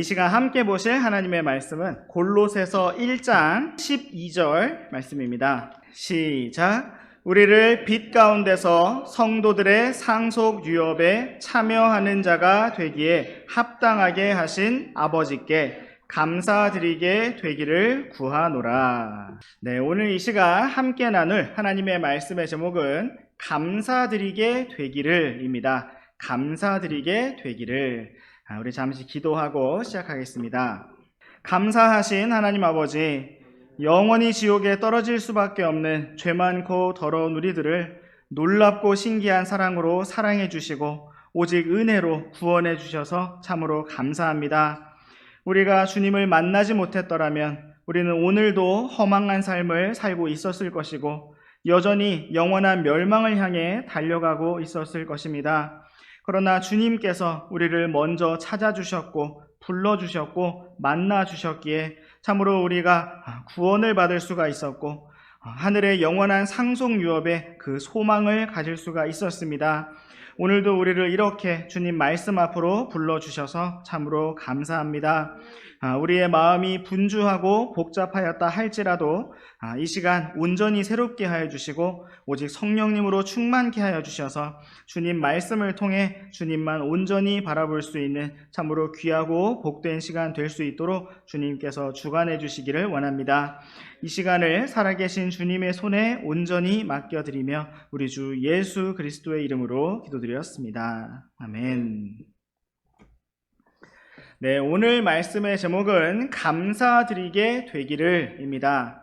이 시간 함께 보실 하나님의 말씀은 골로새서 1장 12절 말씀입니다. 시작. 우리를 빛 가운데서 성도들의 상속 유업에 참여하는 자가 되기에 합당하게 하신 아버지께 감사드리게 되기를 구하노라. 네, 오늘 이 시간 함께 나눌 하나님의 말씀의 제목은 감사드리게 되기를입니다. 감사드리게 되기를. 우리 잠시 기도하고 시작하겠습니다. 감사하신 하나님 아버지, 영원히 지옥에 떨어질 수밖에 없는 죄 많고 더러운 우리들을 놀랍고 신기한 사랑으로 사랑해 주시고 오직 은혜로 구원해 주셔서 참으로 감사합니다. 우리가 주님을 만나지 못했더라면 우리는 오늘도 허망한 삶을 살고 있었을 것이고 여전히 영원한 멸망을 향해 달려가고 있었을 것입니다. 그러나 주님께서 우리를 먼저 찾아주셨고 불러주셨고 만나주셨기에 참으로 우리가 구원을 받을 수가 있었고 하늘의 영원한 상속 유업에 그 소망을 가질 수가 있었습니다. 오늘도 우리를 이렇게 주님 말씀 앞으로 불러주셔서 참으로 감사합니다. 우리의 마음이 분주하고 복잡하였다 할지라도 이 시간 온전히 새롭게 하여 주시고 오직 성령님으로 충만케 하여 주셔서 주님 말씀을 통해 주님만 온전히 바라볼 수 있는 참으로 귀하고 복된 시간 될 수 있도록 주님께서 주관해 주시기를 원합니다. 이 시간을 살아계신 주님의 손에 온전히 맡겨드리며 우리 주 예수 그리스도의 이름으로 기도드렸습니다. 아멘. 네, 오늘 말씀의 제목은 감사드리게 되기를입니다.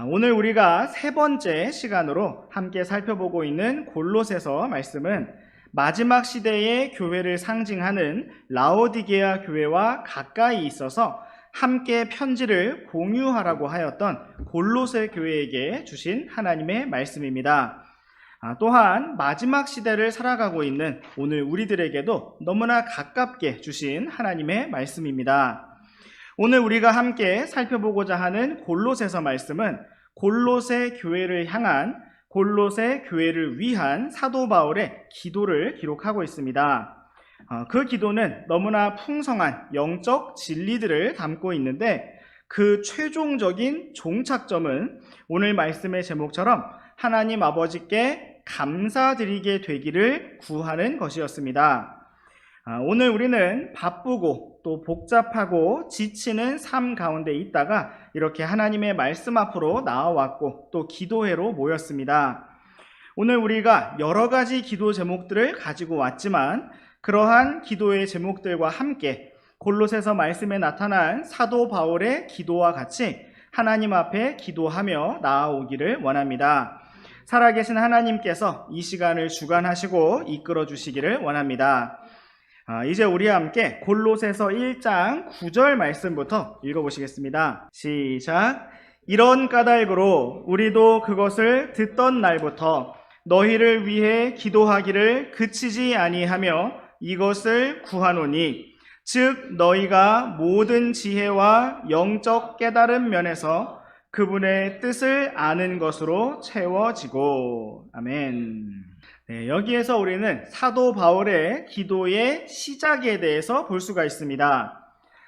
오늘 우리가 세 번째 시간으로 함께 살펴보고 있는 골로새서 말씀은 마지막 시대의 교회를 상징하는 라오디게아 교회와 가까이 있어서 함께 편지를 공유하라고 하였던 골로새 교회에게 주신 하나님의 말씀입니다. 또한 마지막 시대를 살아가고 있는 오늘 우리들에게도 너무나 가깝게 주신 하나님의 말씀입니다. 오늘 우리가 함께 살펴보고자 하는 골로새서 말씀은 골로새 교회를 향한 골로새 교회를 위한 사도 바울의 기도를 기록하고 있습니다. 그 기도는 너무나 풍성한 영적 진리들을 담고 있는데 그 최종적인 종착점은 오늘 말씀의 제목처럼 하나님 아버지께 감사드리게 되기를 구하는 것이었습니다. 오늘 우리는 바쁘고 또 복잡하고 지치는 삶 가운데 있다가 이렇게 하나님의 말씀 앞으로 나와왔고 또 기도회로 모였습니다. 오늘 우리가 여러 가지 기도 제목들을 가지고 왔지만 그러한 기도의 제목들과 함께 골로새서 말씀에 나타난 사도 바울의 기도와 같이 하나님 앞에 기도하며 나아오기를 원합니다. 살아계신 하나님께서 이 시간을 주관하시고 이끌어 주시기를 원합니다. 이제 우리와 함께 골로새서 1장 9절 말씀부터 읽어보시겠습니다. 시작. 이런 까닭으로 우리도 그것을 듣던 날부터 너희를 위해 기도하기를 그치지 아니하며 이것을 구하노니 즉 너희가 모든 지혜와 영적 깨달음 면에서 그분의 뜻을 아는 것으로 채워지고. 아멘. 네, 여기에서 우리는 사도 바울의 기도의 시작에 대해서 볼 수가 있습니다.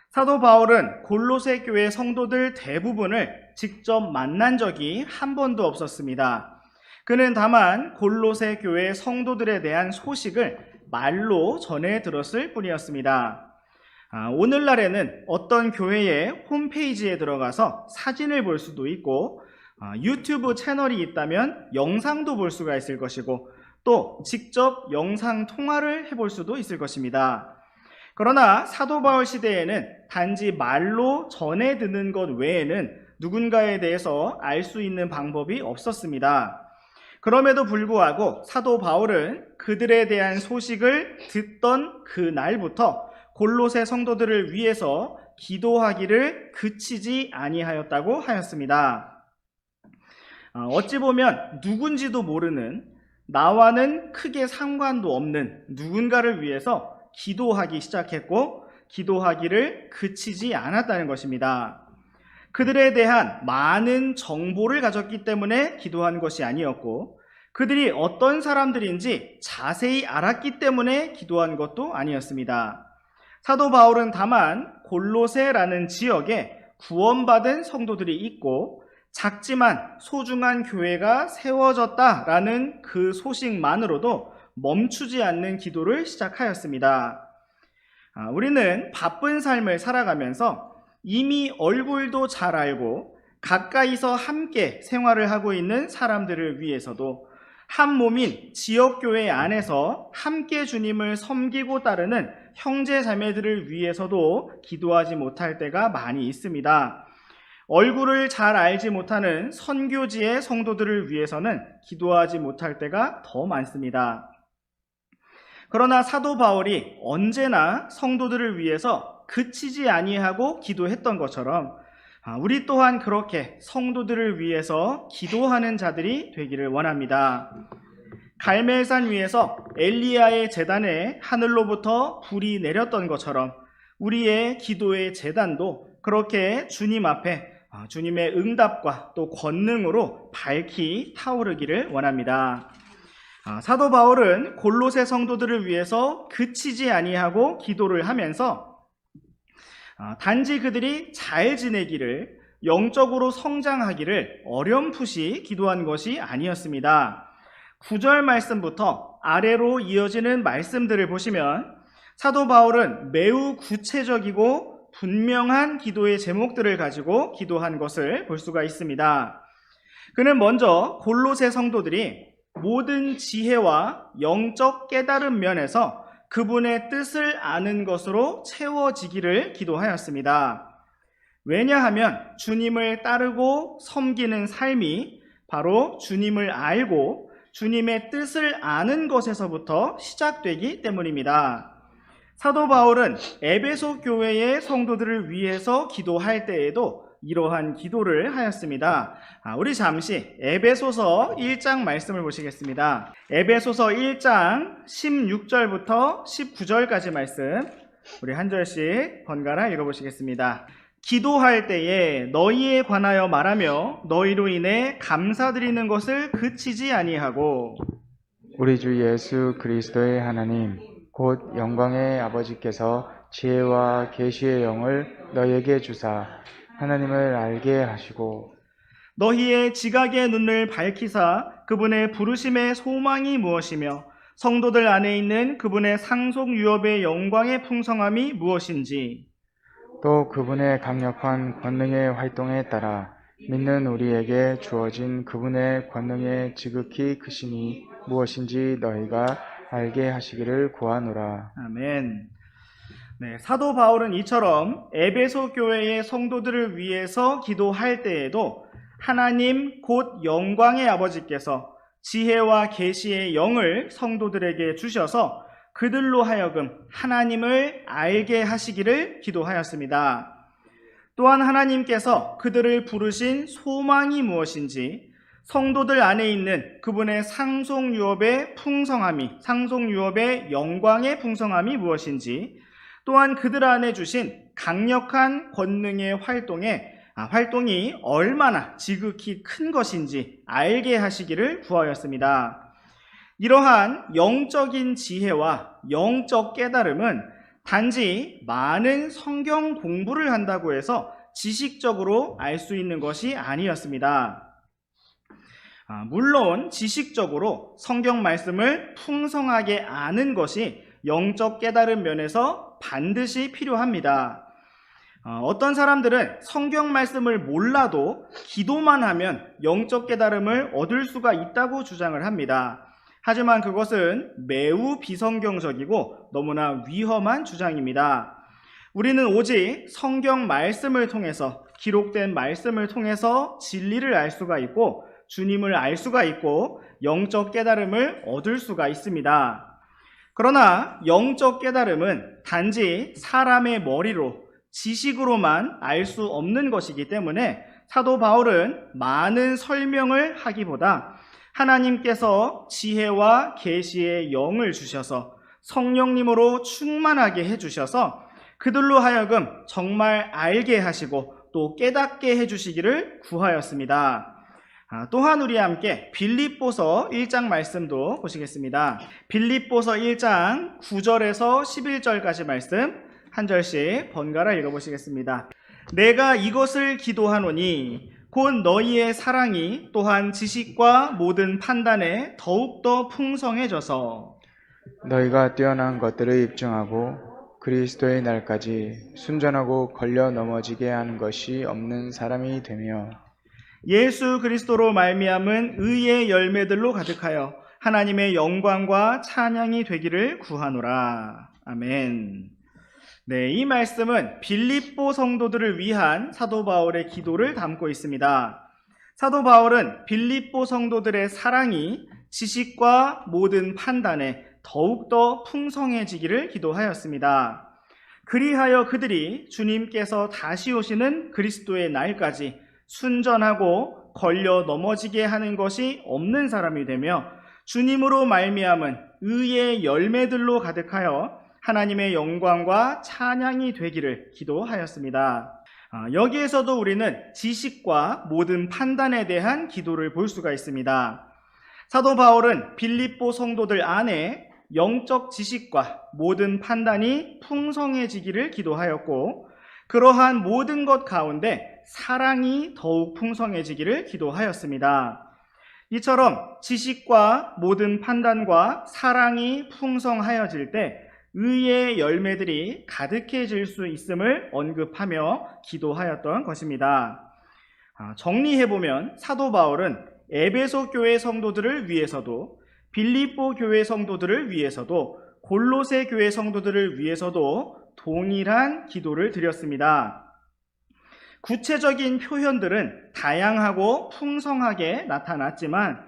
사도 바울은 골로새 교회 성도들 대부분을 직접 만난 적이 한 번도 없었습니다. 그는 다만 골로새 교회 성도들에 대한 소식을 말로 전해 들었을 뿐이었습니다. 오늘날에는 어떤 교회의 홈페이지에 들어가서 사진을 볼 수도 있고 유튜브 채널이 있다면 영상도 볼 수가 있을 것이고 또 직접 영상 통화를 해볼 수도 있을 것입니다. 그러나 사도 바울 시대에는 단지 말로 전해 듣는 것 외에는 누군가에 대해서 알 수 있는 방법이 없었습니다. 그럼에도 불구하고 사도 바울은 그들에 대한 소식을 듣던 그 날부터 골로새 성도들을 위해서 기도하기를 그치지 아니하였다고 하였습니다. 어찌 보면 누군지도 모르는 나와는 크게 상관도 없는 누군가를 위해서 기도하기 시작했고 기도하기를 그치지 않았다는 것입니다. 그들에 대한 많은 정보를 가졌기 때문에 기도한 것이 아니었고 그들이 어떤 사람들인지 자세히 알았기 때문에 기도한 것도 아니었습니다. 사도 바울은 다만 골로새라는 지역에 구원받은 성도들이 있고 작지만 소중한 교회가 세워졌다라는 그 소식만으로도 멈추지 않는 기도를 시작하였습니다. 우리는 바쁜 삶을 살아가면서 이미 얼굴도 잘 알고 가까이서 함께 생활을 하고 있는 사람들을 위해서도 한 몸인 지역교회 안에서 함께 주님을 섬기고 따르는 형제 자매들을 위해서도 기도하지 못할 때가 많이 있습니다. 얼굴을 잘 알지 못하는 선교지의 성도들을 위해서는 기도하지 못할 때가 더 많습니다. 그러나 사도 바울이 언제나 성도들을 위해서 그치지 아니하고 기도했던 것처럼 우리 또한 그렇게 성도들을 위해서 기도하는 자들이 되기를 원합니다. 갈멜산 위에서 엘리야의 제단에 하늘로부터 불이 내렸던 것처럼 우리의 기도의 제단도 그렇게 주님 앞에 주님의 응답과 또 권능으로 밝히 타오르기를 원합니다. 사도 바울은 골로새 성도들을 위해서 그치지 아니하고 기도를 하면서 단지 그들이 잘 지내기를, 영적으로 성장하기를 어렴풋이 기도한 것이 아니었습니다. 9절 말씀부터 아래로 이어지는 말씀들을 보시면 사도 바울은 매우 구체적이고 분명한 기도의 제목들을 가지고 기도한 것을 볼 수가 있습니다. 그는 먼저 골로새 성도들이 모든 지혜와 영적 깨달음 면에서 그분의 뜻을 아는 것으로 채워지기를 기도하였습니다. 왜냐하면 주님을 따르고 섬기는 삶이 바로 주님을 알고 주님의 뜻을 아는 것에서부터 시작되기 때문입니다. 사도 바울은 에베소 교회의 성도들을 위해서 기도할 때에도 이러한 기도를 하였습니다. 우리 잠시 에베소서 1장 말씀을 보시겠습니다. 에베소서 1장 16절부터 19절까지 말씀 우리 한 절씩 번갈아 읽어보시겠습니다. 기도할 때에 너희에 관하여 말하며 너희로 인해 감사드리는 것을 그치지 아니하고 우리 주 예수 그리스도의 하나님 곧 영광의 아버지께서 지혜와 계시의 영을 너희에게 주사 하나님을 알게 하시고 너희의 지각의 눈을 밝히사 그분의 부르심의 소망이 무엇이며 성도들 안에 있는 그분의 상속 유업의 영광의 풍성함이 무엇인지 또 그분의 강력한 권능의 활동에 따라 믿는 우리에게 주어진 그분의 권능의 지극히 크심이 무엇인지 너희가 알게 하시기를 구하노라. 아멘. 사도 바울은 이처럼 에베소 교회의 성도들을 위해서 기도할 때에도 하나님 곧 영광의 아버지께서 지혜와 계시의 영을 성도들에게 주셔서 그들로 하여금 하나님을 알게 하시기를 기도하였습니다. 또한 하나님께서 그들을 부르신 소망이 무엇인지 성도들 안에 있는 그분의 상속 유업의 풍성함이, 상속 유업의 영광의 풍성함이 무엇인지 또한 그들 안에 주신 강력한 권능의 활동이 얼마나 지극히 큰 것인지 알게 하시기를 구하였습니다. 이러한 영적인 지혜와 영적 깨달음은 단지 많은 성경 공부를 한다고 해서 지식적으로 알 수 있는 것이 아니었습니다. 물론 지식적으로 성경 말씀을 풍성하게 아는 것이 영적 깨달음 면에서 반드시 필요합니다. 어떤 사람들은 성경 말씀을 몰라도 기도만 하면 영적 깨달음을 얻을 수가 있다고 주장을 합니다. 하지만 그것은 매우 비성경적이고 너무나 위험한 주장입니다. 우리는 오직 성경 말씀을 통해서, 기록된 말씀을 통해서 진리를 알 수가 있고 주님을 알 수가 있고 영적 깨달음을 얻을 수가 있습니다. 그러나 영적 깨달음은 단지 사람의 머리로, 지식으로만 알 수 없는 것이기 때문에 사도 바울은 많은 설명을 하기보다 하나님께서 지혜와 계시의 영을 주셔서 성령님으로 충만하게 해주셔서 그들로 하여금 정말 알게 하시고 또 깨닫게 해주시기를 구하였습니다. 또한 우리 함께 빌립보서 1장 말씀도 보시겠습니다. 빌립보서 1장 9절에서 11절까지 말씀 한 절씩 번갈아 읽어보시겠습니다. 내가 이것을 기도하노니 곧 너희의 사랑이 또한 지식과 모든 판단에 더욱더 풍성해져서 너희가 뛰어난 것들을 입증하고 그리스도의 날까지 순전하고 걸려 넘어지게 하는 것이 없는 사람이 되며 예수 그리스도로 말미암은 의의 열매들로 가득하여 하나님의 영광과 찬양이 되기를 구하노라. 아멘. 네, 이 말씀은 빌립보 성도들을 위한 사도 바울의 기도를 담고 있습니다. 사도 바울은 빌립보 성도들의 사랑이 지식과 모든 판단에 더욱더 풍성해지기를 기도하였습니다. 그리하여 그들이 주님께서 다시 오시는 그리스도의 날까지 순전하고 걸려 넘어지게 하는 것이 없는 사람이 되며 주님으로 말미암은 의의 열매들로 가득하여 하나님의 영광과 찬양이 되기를 기도하였습니다. 여기에서도 우리는 지식과 모든 판단에 대한 기도를 볼 수가 있습니다. 사도 바울은 빌립보 성도들 안에 영적 지식과 모든 판단이 풍성해지기를 기도하였고 그러한 모든 것 가운데 사랑이 더욱 풍성해지기를 기도하였습니다. 이처럼 지식과 모든 판단과 사랑이 풍성하여질 때 의의 열매들이 가득해질 수 있음을 언급하며 기도하였던 것입니다. 정리해보면 사도 바울은 에베소 교회 성도들을 위해서도 빌립보 교회 성도들을 위해서도 골로새 교회 성도들을 위해서도 동일한 기도를 드렸습니다. 구체적인 표현들은 다양하고 풍성하게 나타났지만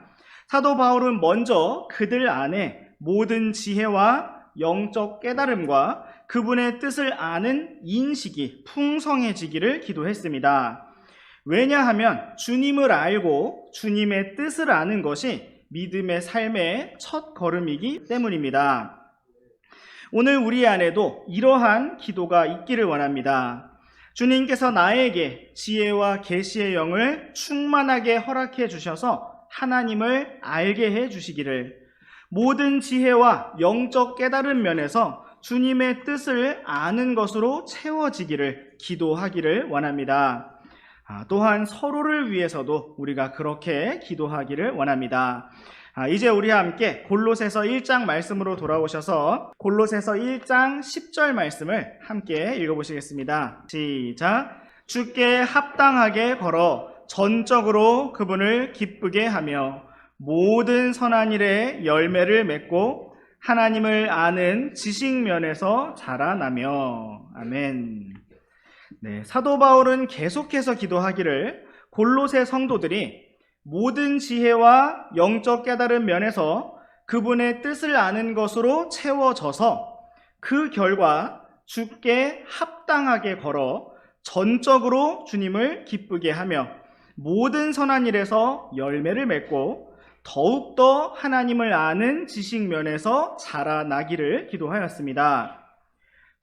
사도 바울은 먼저 그들 안에 모든 지혜와 영적 깨달음과 그분의 뜻을 아는 인식이 풍성해지기를 기도했습니다. 왜냐하면 주님을 알고 주님의 뜻을 아는 것이 믿음의 삶의 첫 걸음이기 때문입니다. 오늘 우리 안에도 이러한 기도가 있기를 원합니다. 주님께서 나에게 지혜와 계시의 영을 충만하게 허락해 주셔서 하나님을 알게 해 주시기를, 모든 지혜와 영적 깨달은 면에서 주님의 뜻을 아는 것으로 채워지기를 기도하기를 원합니다. 또한 서로를 위해서도 우리가 그렇게 기도하기를 원합니다. 이제 우리 함께 골로새서 1장 말씀으로 돌아오셔서 골로새서 1장 10절 말씀을 함께 읽어보시겠습니다. 시작. 주께 합당하게 걸어 전적으로 그분을 기쁘게 하며 모든 선한 일에 열매를 맺고 하나님을 아는 지식면에서 자라나며. 아멘. 네, 사도 바울은 계속해서 기도하기를 골로새 성도들이 모든 지혜와 영적 깨달은 면에서 그분의 뜻을 아는 것으로 채워져서 그 결과 주께 합당하게 걸어 전적으로 주님을 기쁘게 하며 모든 선한 일에서 열매를 맺고 더욱더 하나님을 아는 지식면에서 자라나기를 기도하였습니다.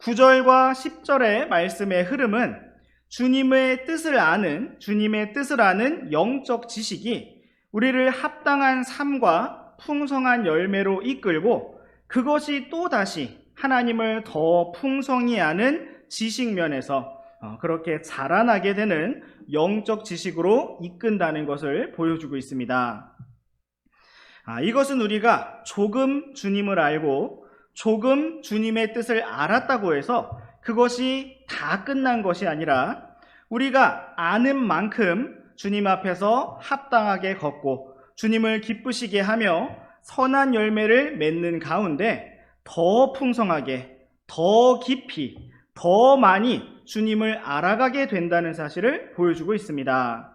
9절과 10절의 말씀의 흐름은 주님의 뜻을 아는 영적 지식이 우리를 합당한 삶과 풍성한 열매로 이끌고 그것이 또다시 하나님을 더 풍성히 아는 지식면에서 그렇게 자라나게 되는 영적 지식으로 이끈다는 것을 보여주고 있습니다. 이것은 우리가 조금 주님을 알고 조금 주님의 뜻을 알았다고 해서 그것이 다 끝난 것이 아니라 우리가 아는 만큼 주님 앞에서 합당하게 걷고 주님을 기쁘시게 하며 선한 열매를 맺는 가운데 더 풍성하게, 더 깊이, 더 많이 주님을 알아가게 된다는 사실을 보여주고 있습니다.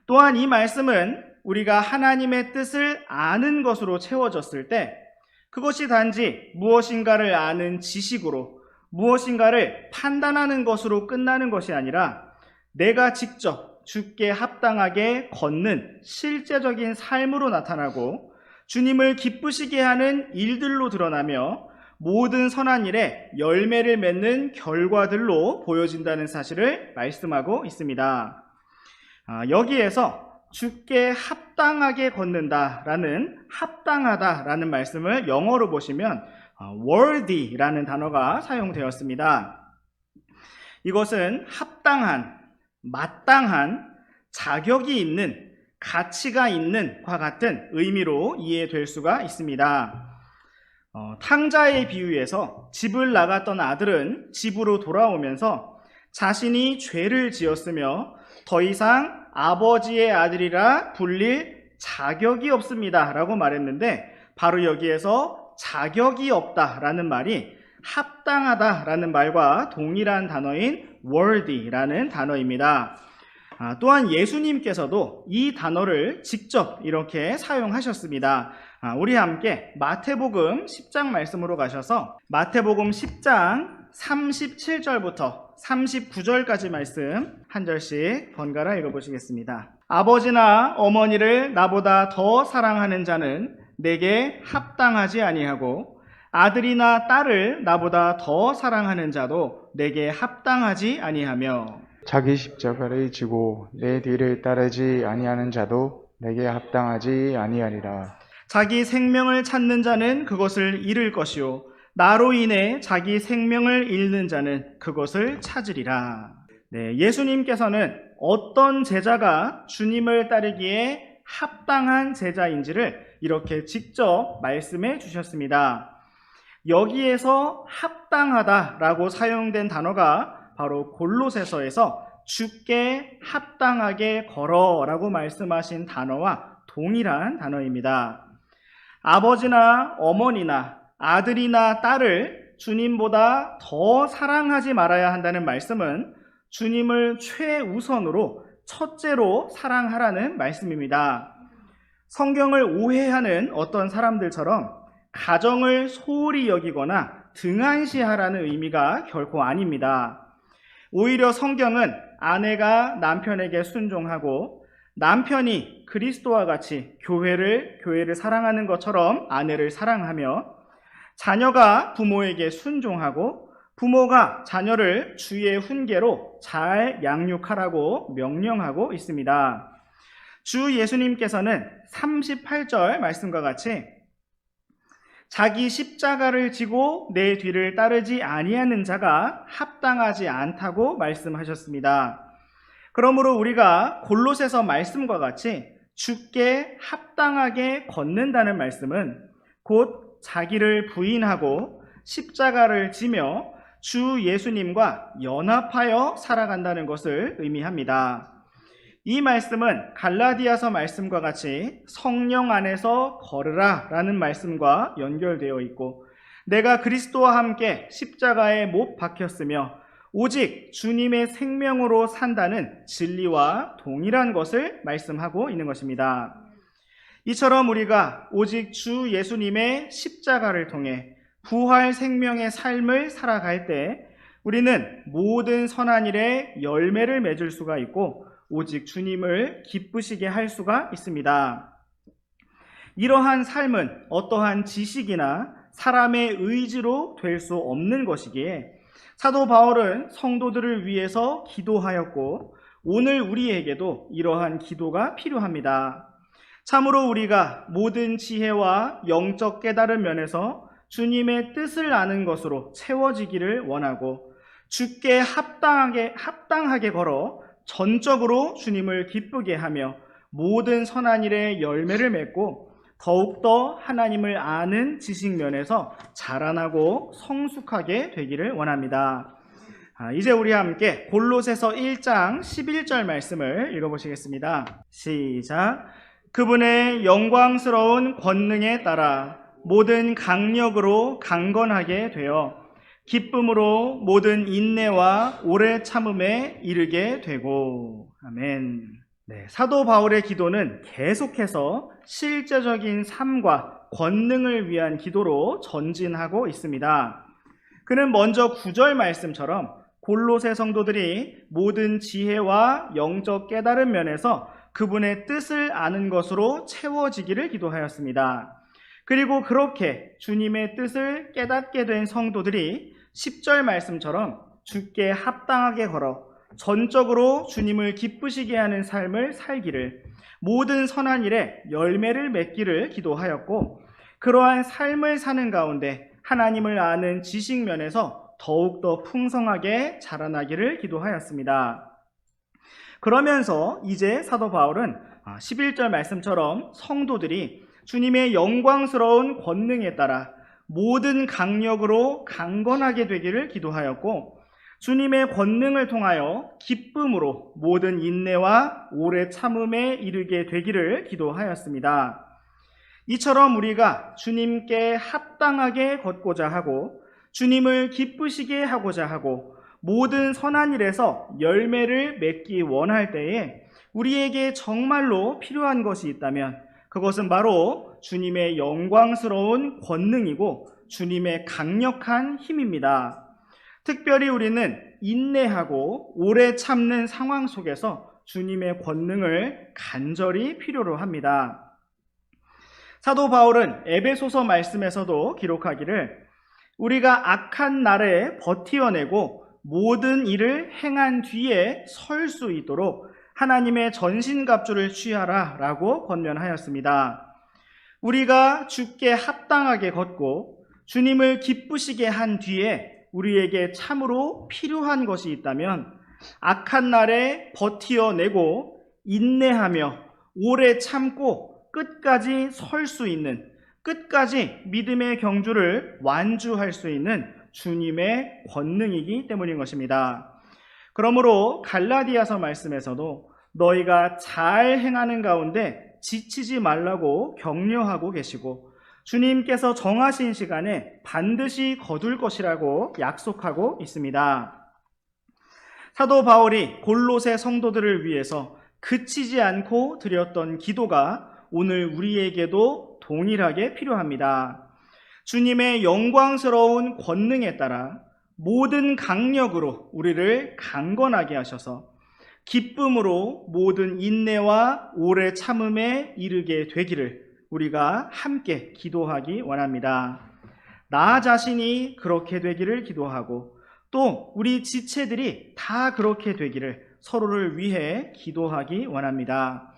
또한 이 말씀은 우리가 하나님의 뜻을 아는 것으로 채워졌을 때 그것이 단지 무엇인가를 아는 지식으로 무엇인가를 판단하는 것으로 끝나는 것이 아니라 내가 직접 주께 합당하게 걷는 실제적인 삶으로 나타나고 주님을 기쁘시게 하는 일들로 드러나며 모든 선한 일에 열매를 맺는 결과들로 보여진다는 사실을 말씀하고 있습니다. 여기에서 주께 합당하게 걷는다라는 합당하다라는 말씀을 영어로 보시면 worthy라는 단어가 사용되었습니다. 이것은 합당한, 마땅한, 자격이 있는, 가치가 있는과 같은 의미로 이해될 수가 있습니다. 탕자의 비유에서 집을 나갔던 아들은 집으로 돌아오면서 자신이 죄를 지었으며 더 이상 아버지의 아들이라 불릴 자격이 없습니다 라고 말했는데, 바로 여기에서 자격이 없다라는 말이 합당하다라는 말과 동일한 단어인 worthy라는 단어입니다. 또한 예수님께서도 이 단어를 직접 이렇게 사용하셨습니다. 우리 함께 마태복음 10장 말씀으로 가셔서 마태복음 10장 37절부터 39절까지 말씀 한 절씩 번갈아 읽어보시겠습니다. 아버지나 어머니를 나보다 더 사랑하는 자는 내게 합당하지 아니하고 아들이나 딸을 나보다 더 사랑하는 자도 내게 합당하지 아니하며 자기 십자가를 지고 내 뒤를 따르지 아니하는 자도 내게 합당하지 아니하리라. 자기 생명을 찾는 자는 그것을 잃을 것이요 나로 인해 자기 생명을 잃는 자는 그것을 찾으리라. 예수님께서는 어떤 제자가 주님을 따르기에 합당한 제자인지를 이렇게 직접 말씀해 주셨습니다. 여기에서 합당하다라고 사용된 단어가 바로 골로새서에서 주께 합당하게 걸어라고 말씀하신 단어와 동일한 단어입니다. 아버지나 어머니나 아들이나 딸을 주님보다 더 사랑하지 말아야 한다는 말씀은 주님을 최우선으로 첫째로 사랑하라는 말씀입니다. 성경을 오해하는 어떤 사람들처럼 가정을 소홀히 여기거나 등한시하라는 의미가 결코 아닙니다. 오히려 성경은 아내가 남편에게 순종하고 남편이 그리스도와 같이 교회를 사랑하는 것처럼 아내를 사랑하며 자녀가 부모에게 순종하고 부모가 자녀를 주의 훈계로 잘 양육하라고 명령하고 있습니다. 주 예수님께서는 38절 말씀과 같이 자기 십자가를 지고 내 뒤를 따르지 아니하는 자가 합당하지 않다고 말씀하셨습니다. 그러므로 우리가 골로새서 말씀과 같이 주께 합당하게 걷는다는 말씀은 곧 자기를 부인하고 십자가를 지며 주 예수님과 연합하여 살아간다는 것을 의미합니다. 이 말씀은 갈라디아서 말씀과 같이 성령 안에서 걸으라 라는 말씀과 연결되어 있고, 내가 그리스도와 함께 십자가에 못 박혔으며 오직 주님의 생명으로 산다는 진리와 동일한 것을 말씀하고 있는 것입니다. 이처럼 우리가 오직 주 예수님의 십자가를 통해 부활 생명의 삶을 살아갈 때 우리는 모든 선한 일에 열매를 맺을 수가 있고 오직 주님을 기쁘시게 할 수가 있습니다. 이러한 삶은 어떠한 지식이나 사람의 의지로 될 수 없는 것이기에 사도 바울은 성도들을 위해서 기도하였고 오늘 우리에게도 이러한 기도가 필요합니다. 참으로 우리가 모든 지혜와 영적 깨달은 면에서 주님의 뜻을 아는 것으로 채워지기를 원하고 주께 합당하게 걸어 전적으로 주님을 기쁘게 하며 모든 선한 일에 열매를 맺고 더욱더 하나님을 아는 지식 면에서 자라나고 성숙하게 되기를 원합니다. 이제 우리 함께 골로새서 1장 11절 말씀을 읽어보시겠습니다. 시작. 그분의 영광스러운 권능에 따라 모든 강력으로 강건하게 되어 기쁨으로 모든 인내와 오래 참음에 이르게 되고. 아멘. 사도 바울의 기도는 계속해서 실제적인 삶과 권능을 위한 기도로 전진하고 있습니다. 그는 먼저 9절 말씀처럼 골로새 성도들이 모든 지혜와 영적 깨달은 면에서 그분의 뜻을 아는 것으로 채워지기를 기도하였습니다. 그리고 그렇게 주님의 뜻을 깨닫게 된 성도들이 10절 말씀처럼 주께 합당하게 걸어 전적으로 주님을 기쁘시게 하는 삶을 살기를, 모든 선한 일에 열매를 맺기를 기도하였고, 그러한 삶을 사는 가운데 하나님을 아는 지식 면에서 더욱더 풍성하게 자라나기를 기도하였습니다. 그러면서 이제 사도 바울은 11절 말씀처럼 성도들이 주님의 영광스러운 권능에 따라 모든 강력으로 강건하게 되기를 기도하였고, 주님의 권능을 통하여 기쁨으로 모든 인내와 오래 참음에 이르게 되기를 기도하였습니다. 이처럼 우리가 주님께 합당하게 걷고자 하고 주님을 기쁘시게 하고자 하고 모든 선한 일에서 열매를 맺기 원할 때에 우리에게 정말로 필요한 것이 있다면 그것은 바로 주님의 영광스러운 권능이고 주님의 강력한 힘입니다. 특별히 우리는 인내하고 오래 참는 상황 속에서 주님의 권능을 간절히 필요로 합니다. 사도 바울은 에베소서 말씀에서도 기록하기를 우리가 악한 날에 버티어내고 모든 일을 행한 뒤에 설 수 있도록 하나님의 전신갑주를 취하라 라고 권면하였습니다. 우리가 주께 합당하게 걷고 주님을 기쁘시게 한 뒤에 우리에게 참으로 필요한 것이 있다면 악한 날에 버티어내고 인내하며 오래 참고 끝까지 설 수 있는, 끝까지 믿음의 경주를 완주할 수 있는 주님의 권능이기 때문인 것입니다. 그러므로 갈라디아서 말씀에서도 너희가 잘 행하는 가운데 지치지 말라고 격려하고 계시고 주님께서 정하신 시간에 반드시 거둘 것이라고 약속하고 있습니다. 사도 바울이 골로새 성도들을 위해서 그치지 않고 드렸던 기도가 오늘 우리에게도 동일하게 필요합니다. 주님의 영광스러운 권능에 따라 모든 강력으로 우리를 강건하게 하셔서 기쁨으로 모든 인내와 오래 참음에 이르게 되기를 우리가 함께 기도하기 원합니다. 나 자신이 그렇게 되기를 기도하고 또 우리 지체들이 다 그렇게 되기를 서로를 위해 기도하기 원합니다.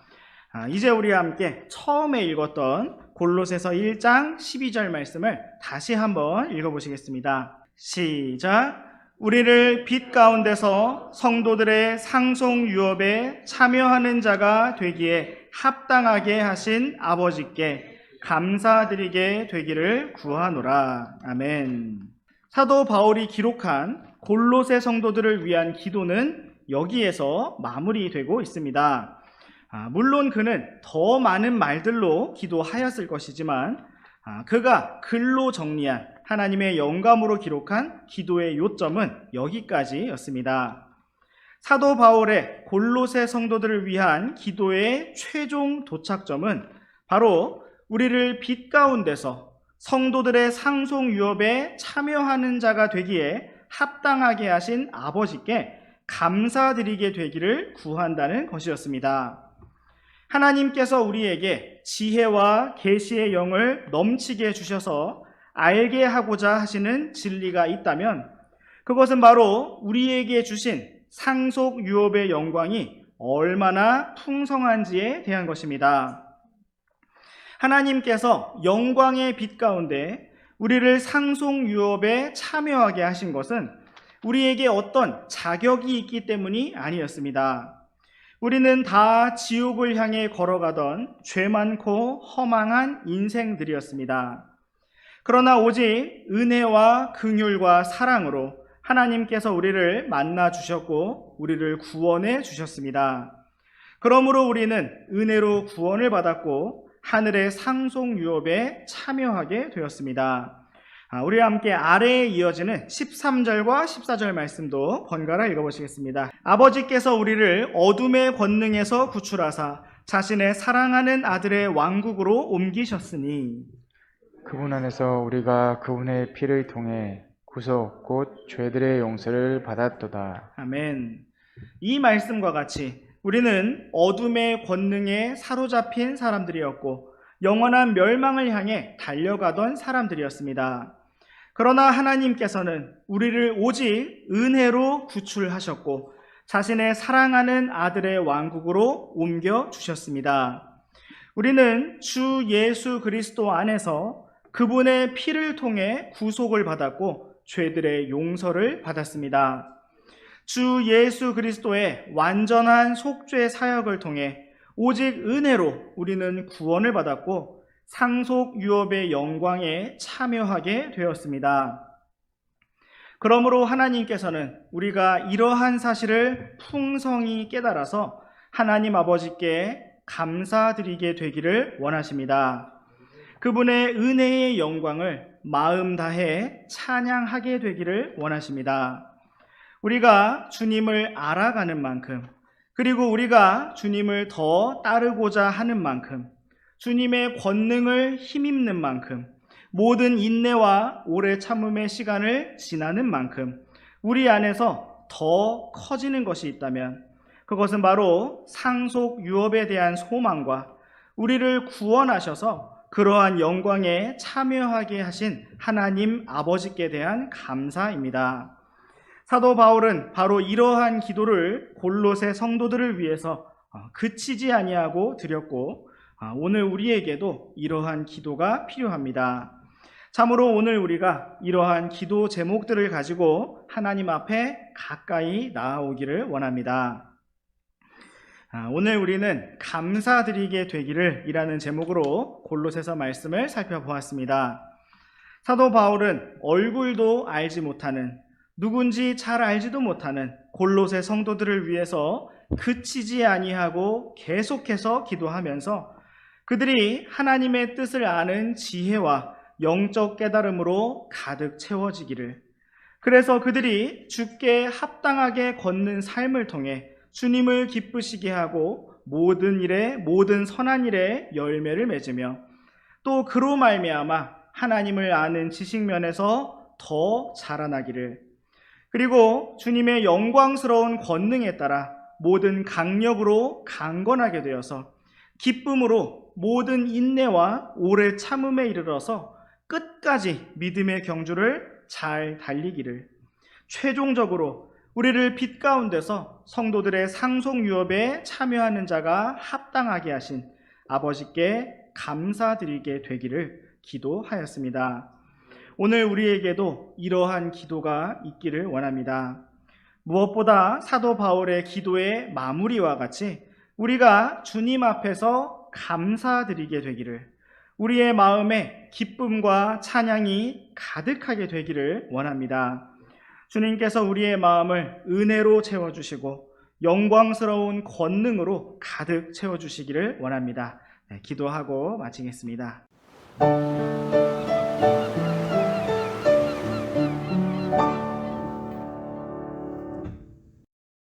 이제 우리와 함께 처음에 읽었던 골로새서 1장 12절 말씀을 다시 한번 읽어보시겠습니다. 시작. 우리를 빛 가운데서 성도들의 상속 유업에 참여하는 자가 되기에 합당하게 하신 아버지께 감사드리게 되기를 구하노라. 아멘. 사도 바울이 기록한 골로새 성도들을 위한 기도는 여기에서 마무리되고 있습니다. 물론 그는 더 많은 말들로 기도하였을 것이지만 그가 글로 정리한 하나님의 영감으로 기록한 기도의 요점은 여기까지였습니다. 사도 바울의 골로새 성도들을 위한 기도의 최종 도착점은 바로 우리를 빛 가운데서 성도들의 상속 유업에 참여하는 자가 되기에 합당하게 하신 아버지께 감사드리게 되기를 구한다는 것이었습니다. 하나님께서 우리에게 지혜와 계시의 영을 넘치게 주셔서 알게 하고자 하시는 진리가 있다면 그것은 바로 우리에게 주신 상속 유업의 영광이 얼마나 풍성한지에 대한 것입니다. 하나님께서 영광의 빛 가운데 우리를 상속 유업에 참여하게 하신 것은 우리에게 어떤 자격이 있기 때문이 아니었습니다. 우리는 다 지옥을 향해 걸어가던 죄 많고 허망한 인생들이었습니다. 그러나 오직 은혜와 긍휼과 사랑으로 하나님께서 우리를 만나 주셨고 우리를 구원해 주셨습니다. 그러므로 우리는 은혜로 구원을 받았고 하늘의 상속 유업에 참여하게 되었습니다. 우리와 함께 아래에 이어지는 13절과 14절 말씀도 번갈아 읽어보시겠습니다. 아버지께서 우리를 어둠의 권능에서 구출하사 자신의 사랑하는 아들의 왕국으로 옮기셨으니 그분 안에서 우리가 그분의 피를 통해 구속 곧 죄들의 용서를 받았도다. 아멘. 이 말씀과 같이 우리는 어둠의 권능에 사로잡힌 사람들이었고 영원한 멸망을 향해 달려가던 사람들이었습니다. 그러나 하나님께서는 우리를 오직 은혜로 구출하셨고 자신의 사랑하는 아들의 왕국으로 옮겨주셨습니다. 우리는 주 예수 그리스도 안에서 그분의 피를 통해 구속을 받았고 죄들의 용서를 받았습니다. 주 예수 그리스도의 완전한 속죄 사역을 통해 오직 은혜로 우리는 구원을 받았고 상속 유업의 영광에 참여하게 되었습니다. 그러므로 하나님께서는 우리가 이러한 사실을 풍성히 깨달아서 하나님 아버지께 감사드리게 되기를 원하십니다. 그분의 은혜의 영광을 마음 다해 찬양하게 되기를 원하십니다. 우리가 주님을 알아가는 만큼, 그리고 우리가 주님을 더 따르고자 하는 만큼, 주님의 권능을 힘입는 만큼, 모든 인내와 오래 참음의 시간을 지나는 만큼 우리 안에서 더 커지는 것이 있다면 그것은 바로 상속 유업에 대한 소망과 우리를 구원하셔서 그러한 영광에 참여하게 하신 하나님 아버지께 대한 감사입니다. 사도 바울은 바로 이러한 기도를 골로새 성도들을 위해서 그치지 아니하고 드렸고 오늘 우리에게도 이러한 기도가 필요합니다. 참으로 오늘 우리가 이러한 기도 제목들을 가지고 하나님 앞에 가까이 나아오기를 원합니다. 오늘 우리는 감사드리게 되기를 이라는 제목으로 골로새서 말씀을 살펴보았습니다. 사도 바울은 얼굴도 알지 못하는, 누군지 잘 알지도 못하는 골로새 성도들을 위해서 그치지 아니하고 계속해서 기도하면서 그들이 하나님의 뜻을 아는 지혜와 영적 깨달음으로 가득 채워지기를, 그래서 그들이 주께 합당하게 걷는 삶을 통해 주님을 기쁘시게 하고 모든 일에, 모든 선한 일에 열매를 맺으며 또 그로 말미암아 하나님을 아는 지식면에서 더 자라나기를, 그리고 주님의 영광스러운 권능에 따라 모든 강력으로 강건하게 되어서 기쁨으로 모든 인내와 오래 참음에 이르러서 끝까지 믿음의 경주를 잘 달리기를, 최종적으로 우리를 빛 가운데서 성도들의 상속 유업에 참여하는 자가 합당하게 하신 아버지께 감사드리게 되기를 기도하였습니다. 오늘 우리에게도 이러한 기도가 있기를 원합니다. 무엇보다 사도 바울의 기도의 마무리와 같이 우리가 주님 앞에서 감사드리게 되기를, 우리의 마음에 기쁨과 찬양이 가득하게 되기를 원합니다. 주님께서 우리의 마음을 은혜로 채워주시고 영광스러운 권능으로 가득 채워주시기를 원합니다. 기도하고 마치겠습니다.